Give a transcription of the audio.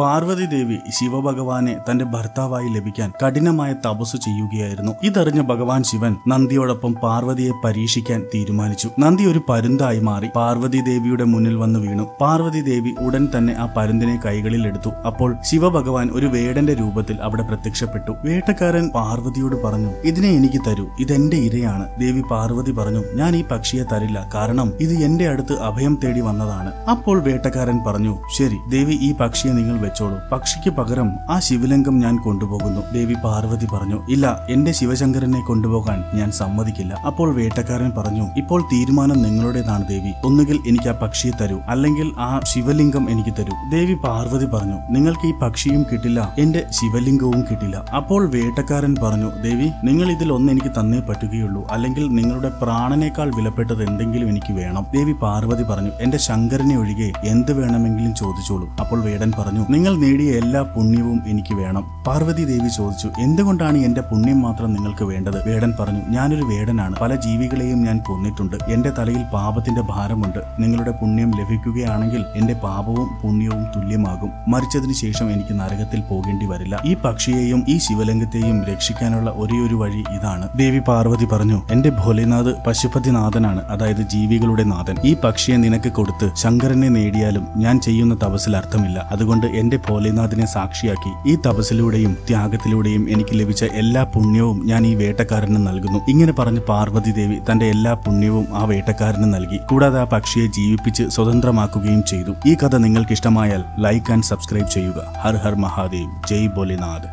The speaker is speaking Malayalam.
പാർവതി ദേവി ശിവഭഗവാനെ തന്റെ ഭർത്താവായി ലഭിക്കാൻ കഠിനമായ തപസ്സു ചെയ്യുകയായിരുന്നു. ഇതറിഞ്ഞ ഭഗവാൻ ശിവൻ നന്ദിയോടൊപ്പം പാർവതിയെ പരീക്ഷിക്കാൻ തീരുമാനിച്ചു. നന്ദി ഒരു പരുന്തായി മാറി പാർവതി ദേവിയുടെ മുന്നിൽ വന്നു വീണു. പാർവതി ദേവി ഉടൻ തന്നെ ആ പരുന്തിനെ കൈകളിൽ എടുത്തു. അപ്പോൾ ശിവഭഗവാൻ ഒരു വേടന്റെ രൂപത്തിൽ അവിടെ പ്രത്യക്ഷപ്പെട്ടു. വേട്ടക്കാരൻ പാർവതിയോട് പറഞ്ഞു, ഇതിനെ എനിക്ക് തരൂ, ഇതെന്റെ ഇരയാണ്. ദേവി പാർവതി പറഞ്ഞു, ഞാൻ ഈ പക്ഷിയെ തരില്ല, കാരണം ഇത് എന്റെ അടുത്ത് അഭയം തേടി വന്നതാണ്. അപ്പോൾ വേട്ടക്കാരൻ പറഞ്ഞു, ശരി ദേവി, ഈ പക്ഷിയെ നിങ്ങൾ വെച്ചോളൂ, പക്ഷിക്ക് പകരം ആ ശിവലിംഗം ഞാൻ കൊണ്ടുപോകുന്നു. ദേവി പാർവതി പറഞ്ഞു, ഇല്ല, എന്റെ ശിവശങ്കരനെ കൊണ്ടുപോകാൻ ഞാൻ സമ്മതിക്കില്ല. അപ്പോൾ വേട്ടക്കാരൻ പറഞ്ഞു, ഇപ്പോൾ തീരുമാനം നിങ്ങളുടേതാണ് ദേവി, ഒന്നുകിൽ എനിക്ക് ആ പക്ഷിയെ തരൂ, അല്ലെങ്കിൽ ആ ശിവലിംഗം എനിക്ക് തരൂ. ദേവി പാർവതി പറഞ്ഞു, നിങ്ങൾക്ക് ഈ പക്ഷിയും കിട്ടില്ല, എന്റെ ശിവലിംഗവും കിട്ടില്ല. അപ്പോൾ വേട്ടക്കാരൻ പറഞ്ഞു, ദേവി, നിങ്ങൾ ഇതിൽ ഒന്ന് എനിക്ക് തന്നേ പറ്റുകയുള്ളൂ, അല്ലെങ്കിൽ നിങ്ങളുടെ പ്രാണനേക്കാൾ വിലപ്പെട്ടത് എന്തെങ്കിലും എനിക്ക് വേണം. ദേവി പാർവതി പറഞ്ഞു, എന്റെ ശങ്കരനെ ഒഴികെ എന്ത് വേണമെങ്കിലും ചോദിച്ചോളൂ. അപ്പോൾ വേടൻ പറഞ്ഞു, നിങ്ങൾ നേടിയ എല്ലാ പുണ്യവും എനിക്ക് വേണം. പാർവതി ദേവി ചോദിച്ചു, എന്തുകൊണ്ടാണ് എന്റെ പുണ്യം മാത്രം നിങ്ങൾക്ക് വേണ്ടത്? വേടൻ പറഞ്ഞു, ഞാനൊരു വേടനാണ്, പല ജീവികളെയും ഞാൻ കൊന്നിട്ടുണ്ട്, എന്റെ തലയിൽ പാപത്തിന്റെ ഭാരമുണ്ട്. നിങ്ങളുടെ പുണ്യം ലഭിക്കുകയാണെങ്കിൽ എന്റെ പാപവും പുണ്യവും തുല്യമാകും. മരിച്ചതിന് ശേഷം എനിക്ക് നരകത്തിൽ പോകേണ്ടി വരില്ല. ഈ പക്ഷിയെയും ഈ ശിവലിംഗത്തെയും രക്ഷിക്കാനുള്ള ഒരേയൊരു വഴി ഇതാണ്. ദേവി പാർവതി പറഞ്ഞു, എന്റെ ഭോലേനാഥ് പശുപതിനാഥനാണ്, അതായത് ജീവികളുടെ നാഥൻ. ഈ പക്ഷിയെ നിനക്ക് കൊടുത്ത് ശങ്കരനെ നേടിയാലും ഞാൻ ചെയ്യുന്ന തപസ്സിൽ അർത്ഥമില്ല. അതുകൊണ്ട് എന്റെ ഭോലേനാഥിനെ സാക്ഷിയാക്കി ഈ തപസ്സിലൂടെയും ത്യാഗത്തിലൂടെയും എനിക്ക് ലഭിച്ച എല്ലാ പുണ്യവും ഞാൻ ഈ വേട്ടക്കാരന് നൽകുന്നു. ഇങ്ങനെ പറഞ്ഞ് പാർവതി ദേവി തന്റെ എല്ലാ പുണ്യവും ആ വേട്ടക്കാരന് നൽകി. കൂടാതെ ആ പക്ഷിയെ ജീവിപ്പിച്ച് സ്വതന്ത്രമാക്കുകയും ചെയ്തു. ഈ കഥ നിങ്ങൾക്ക് ഇഷ്ടമായാൽ ലൈക്ക് ആൻഡ് സബ്സ്ക്രൈബ് ചെയ്യുക. ഹർ ഹർ മഹാദേവ്, ജയ് ഭോലേനാഥ്.